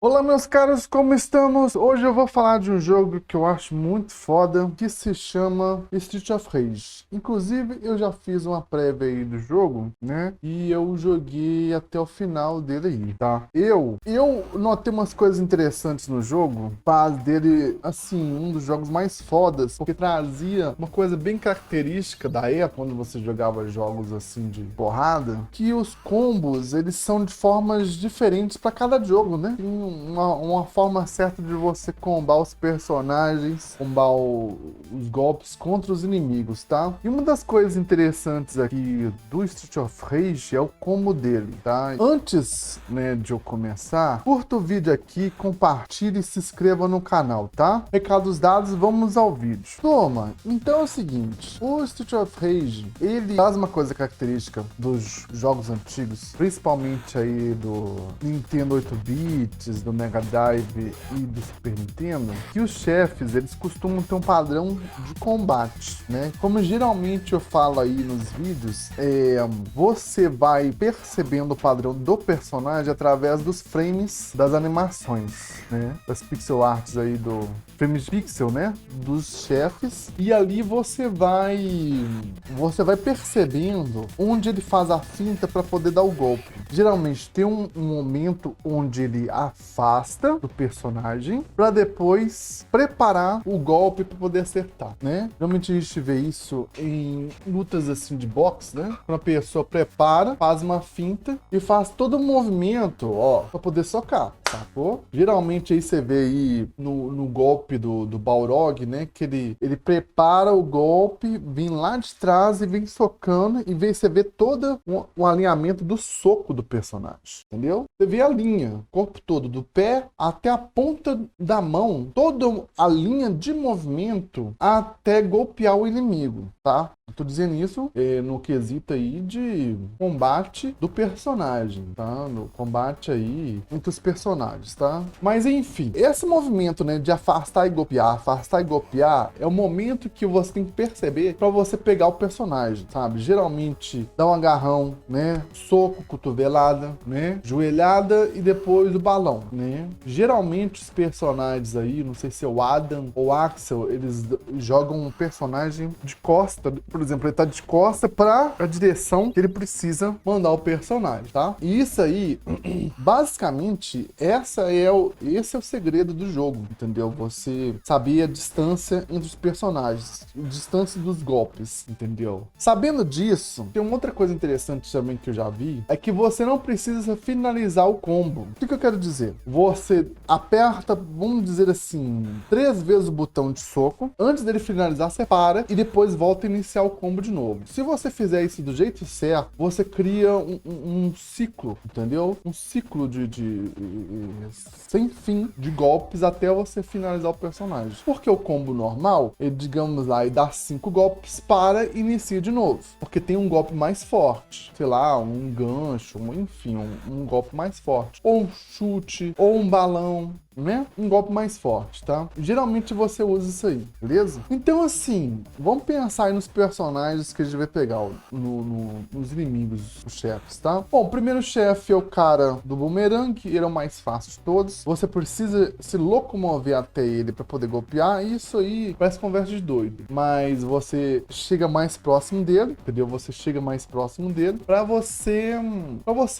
Olá, meus caros, como estamos? Hoje eu vou falar de um jogo que eu acho muito foda, que se chama Street of Rage. Inclusive, eu já fiz uma prévia aí do jogo, né? E eu joguei até o final dele aí, tá? Eu notei umas coisas interessantes no jogo, faz dele, assim, um dos jogos mais fodas, porque trazia uma coisa bem característica da época, quando você jogava jogos, assim, de porrada, que os combos, eles são de formas diferentes para cada jogo, né? Tem uma forma certa de você combar os personagens, combar os golpes contra os inimigos, tá? E uma das coisas interessantes aqui do Street of Rage é o combo dele, tá? Antes, né, de eu começar, curta o vídeo aqui, compartilhe e se inscreva no canal, tá? Recados dados, vamos ao vídeo. Toma, então é o seguinte, o Street of Rage, ele faz uma coisa característica dos jogos antigos, principalmente aí do Nintendo 8-bits, do Mega Drive e do Super Nintendo, que os chefes, eles costumam ter um padrão de combate, né? Como geralmente eu falo aí nos vídeos, você vai percebendo o padrão do personagem através dos frames das animações, né? Das pixel arts aí do frames de pixel, né? Dos chefes, e ali você vai percebendo onde ele faz a finta para poder dar o golpe. Geralmente tem um momento onde ele afasta do personagem para depois preparar o golpe para poder acertar, né? Geralmente a gente vê isso em lutas assim de boxe, né? Quando a pessoa prepara, faz uma finta e faz todo o movimento, ó, para poder socar. Sacou? Geralmente aí você vê aí no golpe do Balrog, né? Que ele prepara o golpe, vem lá de trás e vem socando, e você vê todo o alinhamento do soco do personagem, entendeu? Você vê a linha, o corpo todo, do pé até a ponta da mão, toda a linha de movimento até golpear o inimigo, tá? Eu tô dizendo isso no quesito aí de combate do personagem, tá? No combate aí entre os personagens, tá? Mas enfim, esse movimento, né, de afastar e golpear, é o momento que você tem que perceber para você pegar o personagem, sabe? Geralmente dá um agarrão, né? Soco, cotovelada, né? Joelhada e depois o balão, né? Geralmente os personagens aí, não sei se é o Adam ou o Axel, eles jogam um personagem de costa. Por exemplo, ele tá de costa para a direção que ele precisa mandar o personagem, tá? E isso aí, basicamente, esse é o segredo do jogo, entendeu? Você saber a distância entre os personagens, a distância dos golpes, entendeu? Sabendo disso, tem uma outra coisa interessante também que eu já vi, é que você não precisa finalizar o combo. O que eu quero dizer? Você aperta, vamos dizer assim, 3 vezes o botão de soco, antes dele finalizar, você para e depois volta a iniciar o combo de novo. Se você fizer isso do jeito certo, você cria um ciclo, entendeu? Um ciclo de sem fim de golpes até você finalizar o personagem. Porque o combo normal, ele, digamos lá, ele dá 5 golpes, para e inicia de novo. Porque tem um golpe mais forte, sei lá, um gancho, enfim, um golpe mais forte. Ou um chute, ou um balão, né? Um golpe mais forte, tá? Geralmente você usa isso aí, beleza? Então, assim, vamos pensar aí nos personagens que a gente vai pegar, nos inimigos, os chefes, tá? Bom, o primeiro chefe é o cara do bumerangue, ele é o mais fácil de todos. Você precisa se locomover até ele para poder golpear, e isso aí parece conversa de doido. Mas você chega mais próximo dele, entendeu? Você chega mais próximo dele para você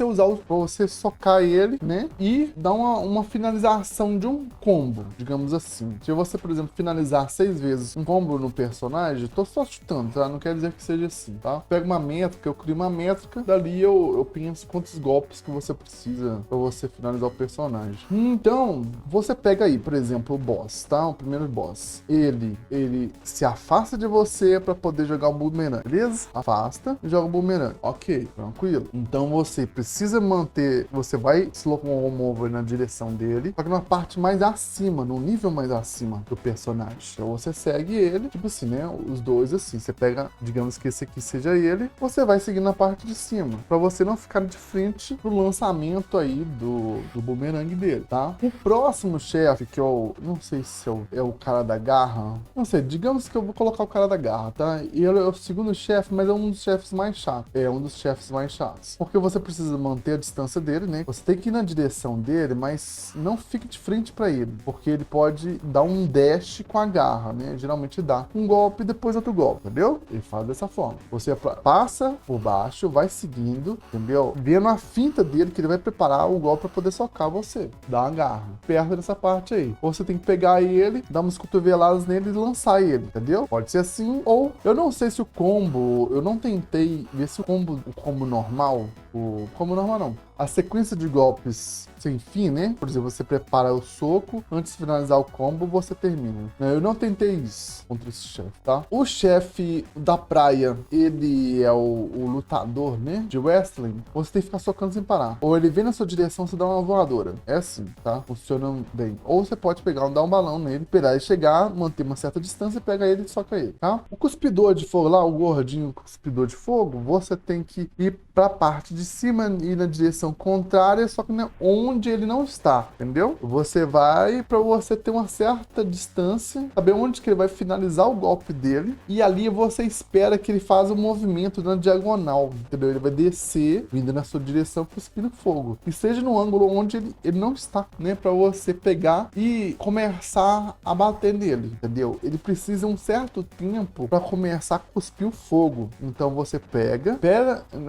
usar, para você socar ele, né? E dar uma finalização de um combo, digamos assim. Se você, por exemplo, finalizar 6 vezes um combo no personagem, tô só chutando, tá? Não quer dizer que seja assim, tá? Pega uma métrica, eu crio uma métrica, dali eu penso quantos golpes que você precisa pra você finalizar o personagem. Então, você pega aí, por exemplo, o boss, tá? O primeiro boss. Ele se afasta de você pra poder jogar o boomerang, beleza? Afasta e joga o boomerang. Ok, tranquilo. Então você precisa manter, você vai se locomover na direção dele, só que na parte mais acima, no nível mais acima do personagem. Então você segue ele, tipo assim, né? Os dois assim, você pega, digamos que esse aqui seja ele, você vai seguindo na parte de cima, pra você não ficar de frente pro lançamento aí do bumerangue dele, tá? O próximo chefe, que eu não sei se é o cara da garra, não sei, digamos que eu vou colocar o cara da garra, tá? E ele é o segundo chefe, mas é um dos chefes mais chatos. É um dos chefes mais chatos. Porque você precisa manter a distância dele, né? Você tem que ir na direção dele, mas não fique de frente pra ele, porque ele pode dar um dash com a garra, né? Geralmente dá um golpe e depois outro golpe, entendeu? Ele faz dessa forma. Você passa por baixo, vai seguindo, entendeu? Vendo a finta dele, que ele vai preparar o golpe pra poder socar você. Dá uma garra. Perto dessa parte aí. Ou você tem que pegar ele, dar umas cotoveladas nele e lançar ele, entendeu? Pode ser assim, ou eu não sei se o combo, eu não tentei ver se o combo normal, o combo normal não, a sequência de golpes sem fim, né? Por exemplo, você prepara o soco, antes de finalizar o combo, você termina. Eu não tentei isso contra esse chefe, tá? O chefe da praia, ele é o lutador, né? De wrestling. Você tem que ficar socando sem parar. Ou ele vem na sua direção, você dá uma voadora. É assim, tá? Funciona bem. Ou você pode pegar, dar um balão nele, esperar ele chegar, manter uma certa distância, pega ele e soca ele, tá? O cuspidor de fogo lá, o gordinho cuspidor de fogo, você tem que ir pra parte de cima e na direção contrária, só que onde ele não está, entendeu? Você vai pra você ter uma certa distância, saber onde que ele vai finalizar o golpe dele, e ali você espera que ele faça um movimento na diagonal, entendeu? Ele vai descer, vindo na sua direção, cuspindo fogo. E seja no ângulo onde ele não está, né? Pra você pegar e começar a bater nele, entendeu? Ele precisa um certo tempo pra começar a cuspir o fogo. Então você pega,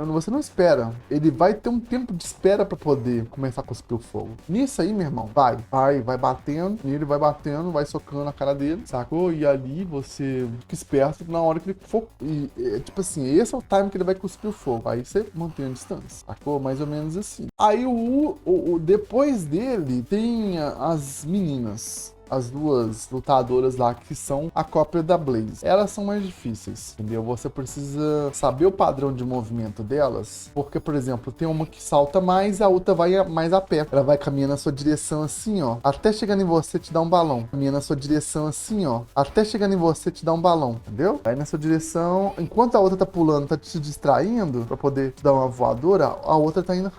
você não espera. Ele vai ter um tempo de espera pra poder começar a cuspir o fogo. Nisso aí, meu irmão, vai batendo, e ele vai batendo, vai socando a cara dele, sacou? E ali você fica esperto na hora que ele for. Tipo assim, esse é o time que ele vai cuspir o fogo. Aí você mantém a distância, sacou? Mais ou menos assim. Aí depois dele tem as meninas. As duas lutadoras lá que são a cópia da Blaze. Elas são mais difíceis, entendeu? Você precisa saber o padrão de movimento delas, porque, por exemplo, tem uma que salta mais, a outra vai mais a pé. Ela vai caminhando na sua direção assim, ó, até chegando em você te dar um balão. Caminha na sua direção assim, ó, até chegando em você te dar um balão, entendeu? Vai na sua direção, enquanto a outra tá pulando, tá te distraindo pra poder te dar uma voadora, a outra tá indo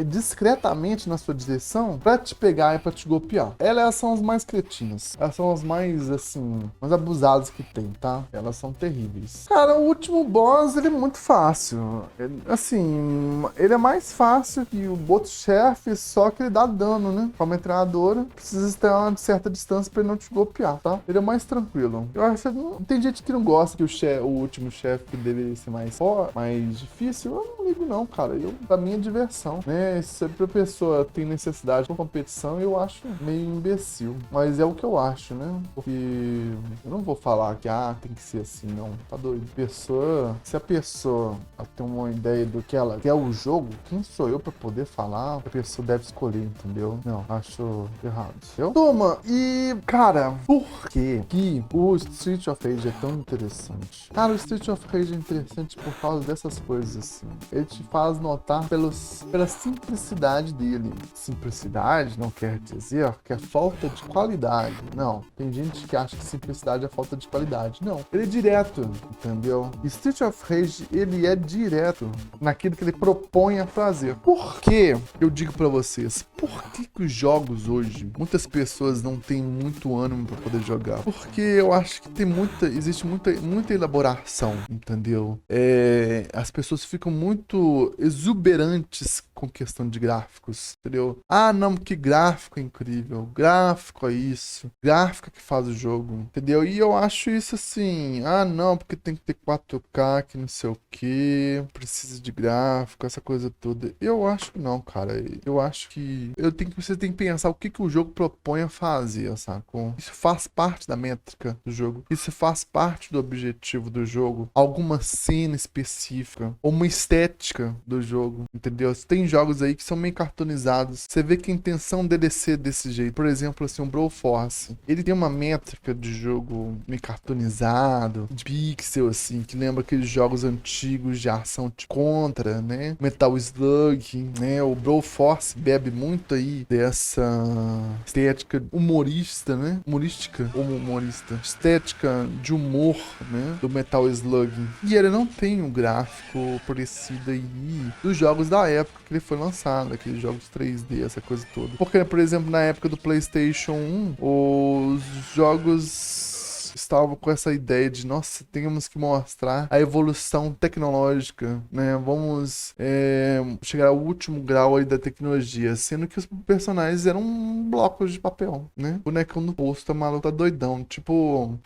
discretamente na sua direção pra te pegar e pra te golpear. Elas são as mais cretinas. Elas são as mais, assim, mais abusadas que tem, tá? Elas são terríveis. Cara, o último boss, ele é muito fácil. Ele é mais fácil que o outro chefe, só que ele dá dano, né? Com a metralhadora, precisa estar a uma certa distância pra ele não te golpear, tá? Ele é mais tranquilo. Eu acho que tem gente que não gosta que o último chefe dele ser mais difícil. Eu não ligo não, cara. Da minha diversão, né? Se a pessoa tem necessidade de competição, eu acho meio imbecil. Mas é o que eu acho, né? Porque eu não vou falar que tem que ser assim, não. Tá doido. Se a pessoa tem uma ideia do que ela quer o jogo, quem sou eu pra poder falar? A pessoa deve escolher, entendeu? Não, acho errado. Entendeu? Toma, e cara, por que o Street of Rage é tão interessante? Cara, o Street of Rage é interessante por causa dessas coisas, assim. Ele te faz notar pela simplicidade dele. Simplicidade não quer dizer que é falta de qualidade. Não. Tem gente que acha que simplicidade é falta de qualidade. Não. Ele é direto, entendeu? Street of Rage, ele é direto naquilo que ele propõe a fazer. Por que eu digo pra vocês? Por que os jogos hoje, muitas pessoas não têm muito ânimo pra poder jogar? Porque eu acho que existe muita elaboração, entendeu? As pessoas ficam muito exuberantes com questão de gráficos, entendeu? Não, porque gráfico é incrível, gráfico é isso, gráfico é que faz o jogo, entendeu? E eu acho isso assim, não, porque tem que ter 4K, que não sei o que, precisa de gráfico, essa coisa toda. Eu acho que não, cara. Eu acho que você tem que pensar o que o jogo propõe a fazer, sacou? Isso faz parte da métrica do jogo, isso faz parte do objetivo do jogo, alguma cena específica, ou uma estética do jogo, entendeu? Tem jogos aí que são meio cartoonizados, você vê que a intenção dele é ser desse jeito. Por exemplo, assim, um Brawl Broforce, ele tem uma métrica de jogo meio cartoonizado, de pixel, assim, que lembra aqueles jogos antigos de ação de Contra, né? Metal Slug, né? O Broforce bebe muito aí dessa estética humorista, né? Humorística ou humorista. Estética de humor, né? Do Metal Slug. E ele não tem um gráfico parecido aí dos jogos da época que ele foi lançado, aqueles jogos 3D, essa coisa toda. Porque, por exemplo, na época do PlayStation 1, os jogos estavam com essa ideia de, nossa, temos que mostrar a evolução tecnológica, né? Vamos chegar ao último grau aí da tecnologia, sendo que os personagens eram blocos de papel, né? Bonecão no posto, a maluco tá doidão, tipo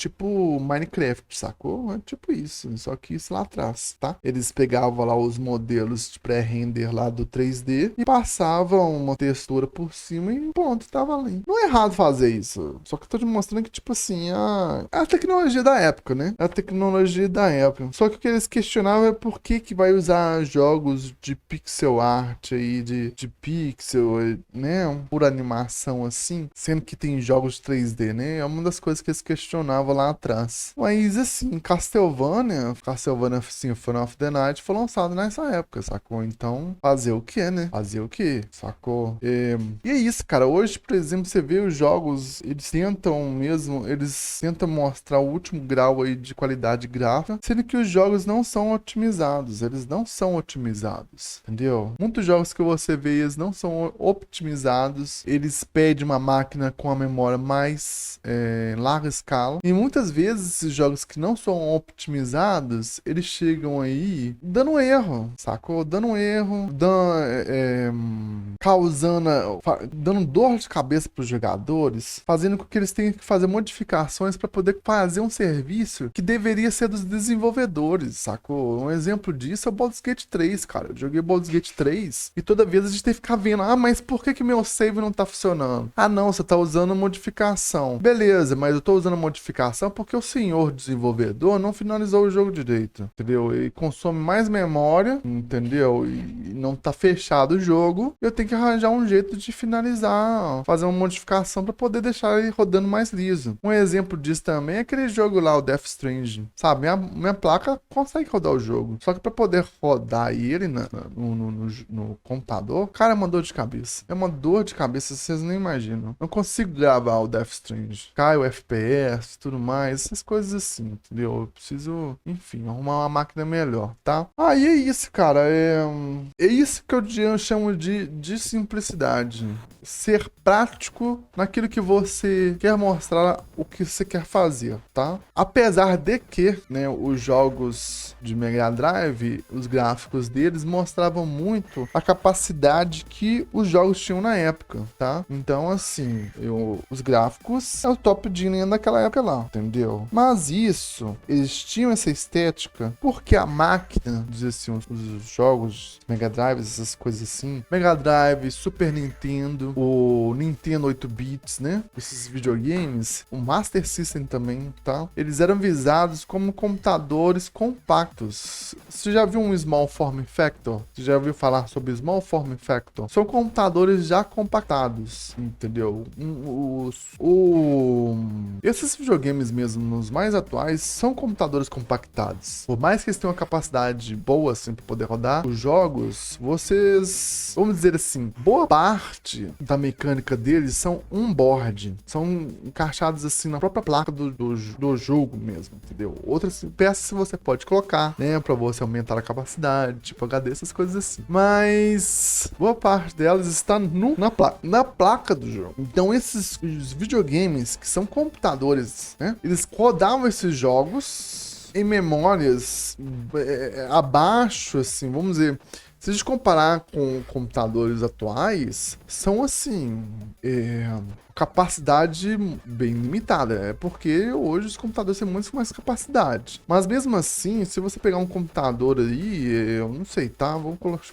Minecraft, sacou? É tipo isso, só que isso lá atrás, tá? Eles pegavam lá os modelos de pré-render lá do 3D e passavam uma textura por cima e pronto, tava ali. Não é errado fazer isso, só que eu tô te mostrando que, tipo assim, a tecnologia da época, né? A tecnologia da época. Só que o que eles questionavam é por que vai usar jogos de pixel art aí, de pixel, né? Por animação assim, sendo que tem jogos de 3D, né? É uma das coisas que eles questionavam lá atrás. Mas assim, Castlevania Symphony of the Night foi lançado nessa época, sacou? Então, fazer o que, né? Fazer o que, sacou? E é isso, cara. Hoje, por exemplo, você vê os jogos, eles tentam mostrar o último grau aí de qualidade gráfica, sendo que os jogos não são otimizados, eles não são otimizados, entendeu? Muitos jogos que você vê, eles não são optimizados, eles pedem uma máquina com a memória mais larga escala, e muitas vezes esses jogos que não são optimizados, eles chegam aí dando erro, sacou? Dando erro, dando dor de cabeça para os jogadores, fazendo com que eles tenham que fazer modificações para poder fazer um serviço que deveria ser dos desenvolvedores, sacou? Um exemplo disso é o Baldur's Gate 3, cara. Eu joguei Baldur's Gate 3 e toda vez a gente tem que ficar vendo, mas por que meu save não tá funcionando? Ah, não, você tá usando modificação. Beleza, mas eu tô usando modificação porque o senhor desenvolvedor não finalizou o jogo direito, entendeu? E consome mais memória, entendeu? E não tá fechado o jogo. Eu tenho que arranjar um jeito de finalizar, fazer uma modificação para poder deixar ele rodando mais liso. Um exemplo disso também é aquele jogo lá, o Death Stranding, sabe? Minha placa consegue rodar o jogo, só que para poder rodar ele no computador, cara, é uma dor de cabeça. É uma dor de cabeça, vocês nem imaginam. Não consigo gravar o Death Stranding. Cai o FPS, tudo mais, essas coisas assim, entendeu? Eu preciso, enfim, arrumar uma máquina melhor, tá? E é isso, cara. É isso que eu chamo de simplicidade. Ser prático naquilo que você quer mostrar, o que você quer fazer, tá? Apesar de que, né, os jogos de Mega Drive, os gráficos deles mostravam muito a capacidade que os jogos tinham na época, tá? Então, assim, os gráficos é o top de linha daquela época lá, entendeu? Mas isso, eles tinham essa estética porque a máquina, dizer assim, os jogos Mega Drive, essas coisas assim, Mega Drive, Super Nintendo, o Nintendo 8 bits, né? Esses videogames, o Master System também, tá? Eles eram visados como computadores compactos. Você já viu um Small Form Factor? Você já ouviu falar sobre Small Form Factor? São computadores já compactados, entendeu? Esses videogames mesmo, os mais atuais, são computadores compactados. Por mais que eles tenham uma capacidade boa, assim, para poder rodar os jogos, vocês, vamos dizer assim, boa parte da mecânica deles são on-board, são encaixados assim na própria placa do jogo mesmo, entendeu? Outras peças você pode colocar, né, para você aumentar a capacidade, tipo HD, essas coisas assim. Mas boa parte delas está na placa do jogo. Então esses videogames que são computadores, né, eles rodavam esses jogos em memórias abaixo, assim, vamos dizer. Se a gente comparar com computadores atuais, são assim, capacidade bem limitada, porque hoje os computadores têm muito mais capacidade. Mas mesmo assim, se você pegar um computador aí, eu não sei, tá?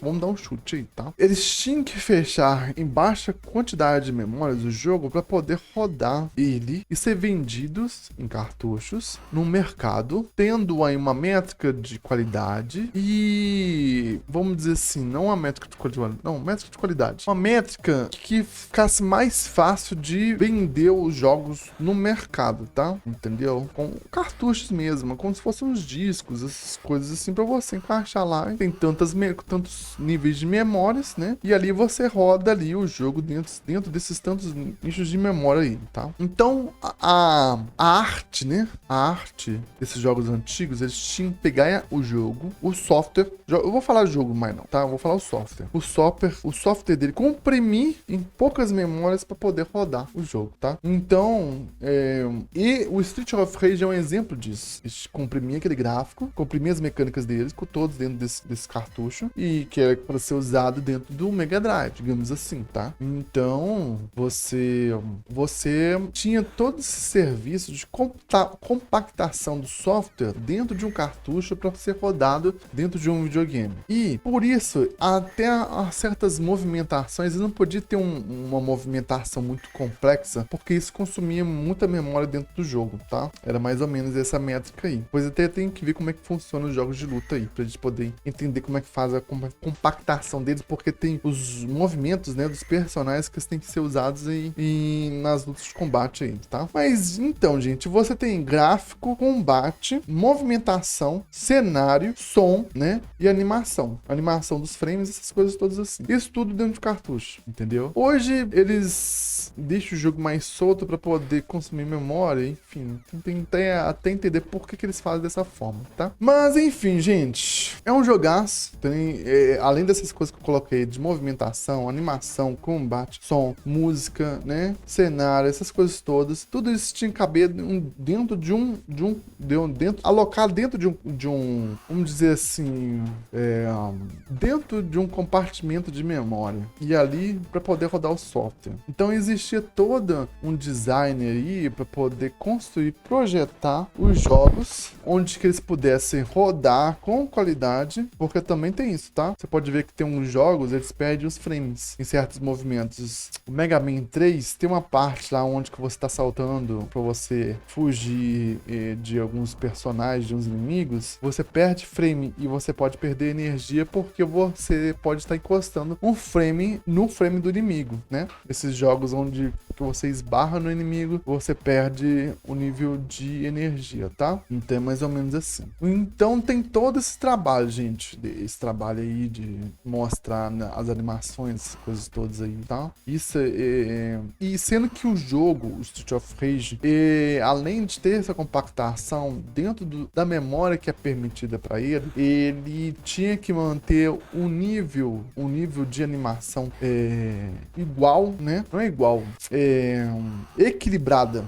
Vamos dar um chute aí, tá? Eles tinham que fechar em baixa quantidade de memórias o jogo para poder rodar ele e ser vendidos em cartuchos no mercado, tendo aí uma métrica de qualidade e, vamos dizer assim, não uma métrica de qualidade, não, métrica de qualidade. Uma métrica que ficasse mais fácil de de vender os jogos no mercado, tá? Entendeu? Com cartuchos mesmo, como se fossem uns discos, essas coisas assim, pra você encaixar lá. Tem tantos níveis de memórias, né? E ali você roda ali o jogo dentro desses tantos nichos de memória aí, tá? Então, a arte, né? A arte desses jogos antigos, eles tinham que pegar o jogo, o software, eu vou falar jogo mais não, tá? Eu vou falar o software. O software dele comprimir em poucas memórias para poder rodar o jogo, tá? Então, e o Street of Rage é um exemplo disso. Eles comprimir aquele gráfico, comprimir as mecânicas deles, com todos dentro desse cartucho, e que é para ser usado dentro do Mega Drive, digamos assim, tá? Então, você tinha todo esse serviço de compactação do software dentro de um cartucho para ser rodado dentro de um videogame. E, por isso, até certas movimentações, ele não podia ter uma movimentação muito complexa, porque isso consumia muita memória dentro do jogo, tá? Era mais ou menos essa métrica aí. Pois até tem que ver como é que funciona os jogos de luta aí, pra gente poder entender como é que faz a compactação deles, porque tem os movimentos, né, dos personagens que têm que ser usados nas lutas de combate aí, tá? Mas, então, gente, você tem gráfico, combate, movimentação, cenário, som, né, e animação. Animação dos frames, essas coisas todas assim. Isso tudo dentro de cartucho, entendeu? Hoje, eles deixam o jogo mais solto para poder consumir memória, enfim. Tem até entender por que eles fazem dessa forma, tá? Mas, enfim, gente, é um jogaço. Tem, além dessas coisas que eu coloquei de movimentação, animação, combate, som, música, né, cenário, essas coisas todas, tudo isso tinha que caber alocado dentro de um, vamos dizer assim, dentro de um compartimento de memória, e ali para poder rodar o software. Então existia todo um design aí para poder construir, projetar os jogos onde que eles pudessem rodar com qualidade, porque também tem isso, tá? Você pode ver que tem uns jogos, eles perdem os frames em certos movimentos. O Mega Man 3 tem uma parte lá onde que você tá saltando para você fugir de alguns personagens, de uns inimigos, você perde frame e você pode perder energia porque você pode estar encostando um frame no frame do inimigo, né? Esses jogos onde que você esbarra no inimigo, você perde o nível de energia, tá? Então é mais ou menos assim. Então tem todo esse trabalho, gente, esse trabalho aí de mostrar, né, as animações, coisas todas aí, tá? Isso e sendo que o jogo, o Street of Rage, além de ter essa compactação dentro da memória que é permitida para ele tinha que manter um nível de animação igual, né? Não é igual, equilibrada,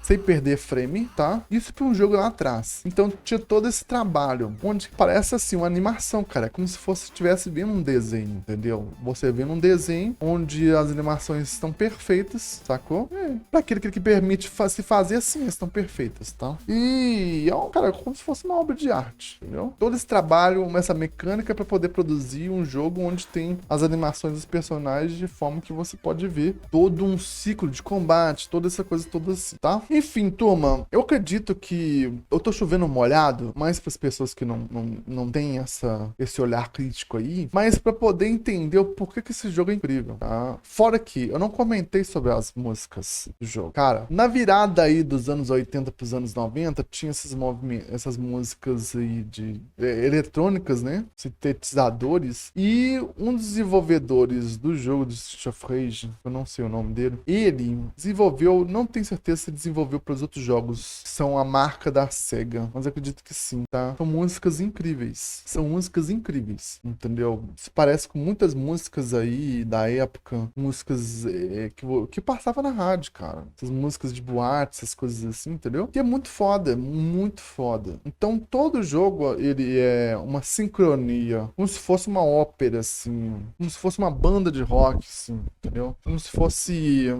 sem perder frame, tá? Isso para um jogo lá atrás. Então tinha todo esse trabalho, onde parece assim uma animação, cara, como se fosse estivesse vendo um desenho, entendeu? Você vendo um desenho onde as animações estão perfeitas, sacou? Para aquele que permite se fazer assim, estão perfeitas, tá? E cara, como se fosse uma obra de arte, entendeu? Todo esse trabalho, essa mecânica para poder produzir um jogo onde tem as animações dos personagens de forma que você pode ver todo um ciclo de combate, toda essa coisa toda assim, tá? Enfim, turma, eu acredito que eu tô chovendo molhado, mais para as pessoas que não têm esse olhar crítico aí, mas para poder entender o porquê que esse jogo é incrível, tá? Fora que eu não comentei sobre as músicas do jogo. Cara, na virada aí dos anos 80 pros anos 90, tinha essas músicas aí de eletrônicas, né? Sintetizadores. E um dos desenvolvedores do jogo do Street of Rage, eu não sei o nome dele, ele desenvolveu, não tenho certeza se desenvolveu para os outros jogos, que são a marca da SEGA, mas acredito que sim, tá? São músicas incríveis, entendeu? Isso parece com muitas músicas aí da época, músicas que passava na rádio, cara. Essas músicas de boate, essas coisas assim, entendeu? Que é muito foda, muito foda. Então todo jogo, ele é uma sincronia, como se fosse uma ópera, assim, como se fosse uma banda de rock, assim, entendeu? Como se fosse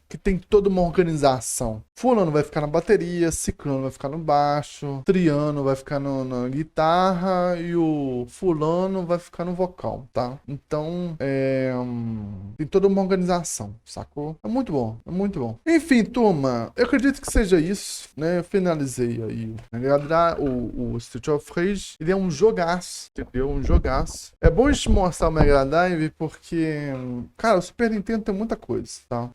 que tem toda uma organização. Fulano vai ficar na bateria, Ciclano vai ficar no baixo, Triano vai ficar na guitarra e o fulano vai ficar no vocal, tá? Então, tem toda uma organização, sacou? É muito bom, é muito bom. Enfim, turma, eu acredito que seja isso, né? Eu finalizei aí. O Street of Rage, ele é um jogaço, entendeu? Um jogaço. É bom a gente mostrar o Mega Drive porque, cara, o Super Nintendo tem muita coisa, tá?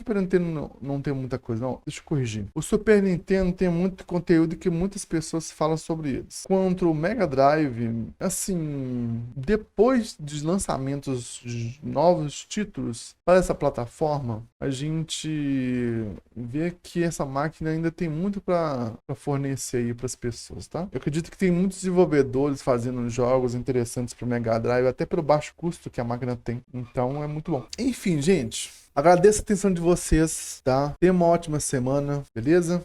Super Nintendo não tem muita coisa, não. Deixa eu corrigir. O Super Nintendo tem muito conteúdo que muitas pessoas falam sobre eles. Quanto o Mega Drive, assim, depois dos lançamentos de novos títulos para essa plataforma, a gente vê que essa máquina ainda tem muito para fornecer aí para as pessoas, tá? Eu acredito que tem muitos desenvolvedores fazendo jogos interessantes para o Mega Drive, até pelo baixo custo que a máquina tem. Então é muito bom. Enfim, gente. Agradeço a atenção de vocês, tá? Tenha uma ótima semana, beleza?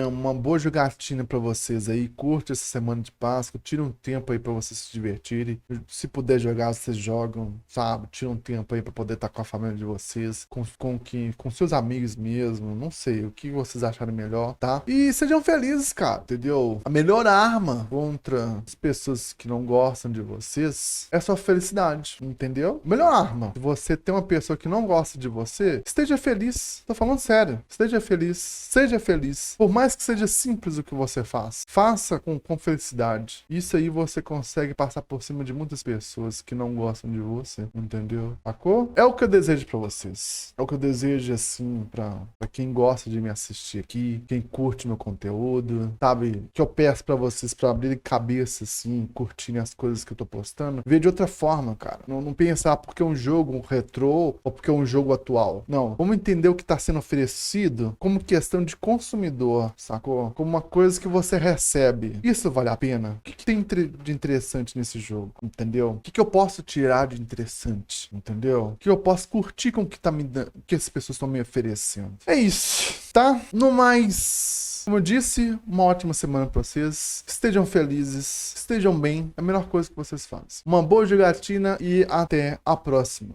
Uma boa jogatina pra vocês aí. Curte essa semana de Páscoa. Tira um tempo aí pra vocês se divertirem. Se puder jogar, vocês jogam, sabe? Tira um tempo aí pra poder estar com a família de vocês, com seus amigos mesmo. Não sei, o que vocês acharem melhor, tá? E sejam felizes, cara, entendeu? A melhor arma contra as pessoas que não gostam de vocês é a sua felicidade, entendeu? Melhor arma. Se você tem uma pessoa que não gosta de você, esteja feliz. Tô falando sério. Esteja feliz. Seja feliz. Por mais que seja simples o que você faz, faça com felicidade. Isso aí você consegue passar por cima de muitas pessoas que não gostam de você. Entendeu? Sacou? É o que eu desejo pra vocês. É o que eu desejo, assim, pra quem gosta de me assistir aqui, quem curte meu conteúdo, sabe? Que eu peço pra vocês pra abrirem cabeça, assim, curtirem as coisas que eu tô postando. Ver de outra forma, cara. Não pensar porque é um jogo retrô ou porque é um jogo atual. Não, vamos entender o que está sendo oferecido como questão de consumidor, sacou? Como uma coisa que você recebe. Isso vale a pena? O que tem de interessante nesse jogo, entendeu? O que eu posso tirar de interessante, entendeu? O que eu posso curtir com o que tá me dando, que as pessoas estão me oferecendo. É isso, tá? No mais, como eu disse, uma ótima semana pra vocês. Estejam felizes, estejam bem. É a melhor coisa que vocês fazem. Uma boa jogatina e até a próxima.